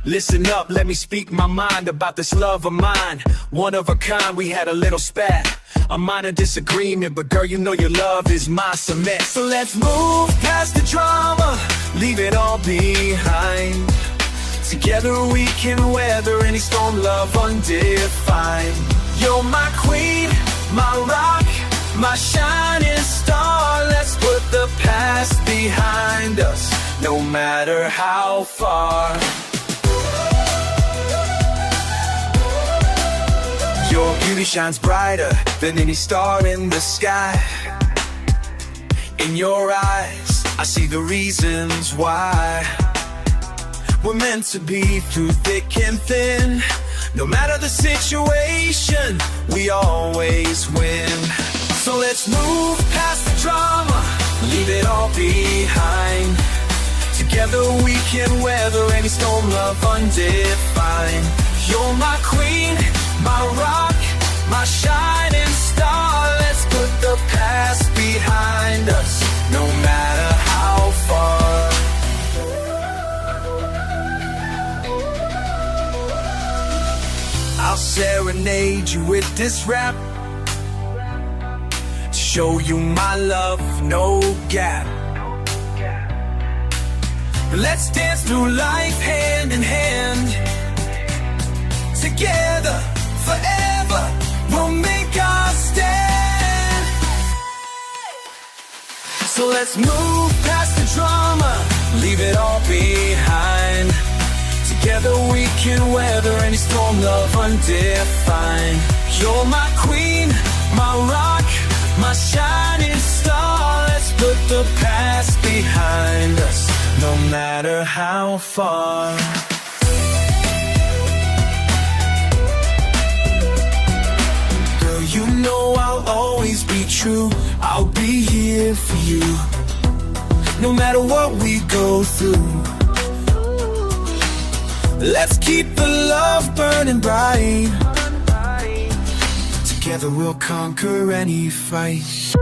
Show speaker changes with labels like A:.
A: Listen up, let me speak my mind about this love of mine. One of a kind, we had a little spat, a minor disagreement, but girl, you know your love is my cement. So let's move past the drama, leave it all behind. Together we can weather any storm, love undefined. You're my queen, my rock, my shining star. Let's put the past behind us, no matter how far. Your beauty shines brighter than any star in the sky. In your eyes, I see the reasons why we're meant to be through thick and thin. No matter the situation, we always win. So let's move past the drama, leave it all behind. Together we can weather any storm, love undefined. You're my queen, my rock, my shining star. Let's put the past behind us, no matter how far. I'll serenade you with this rap to show you my love, no gap. Let's dance through life hand in hand. Together, forever, we'll make our stand. So let's move past the drama, leave it all behind. Together we can weather any storm, love undefined. You're my queen, my rock, my shining star. Let's put the past behind us, no matter how far. Girl, you know I'll always be true. I'll be here for you, no matter what we go through. Let's keep the love burning bright. Together we'll conquer any fight.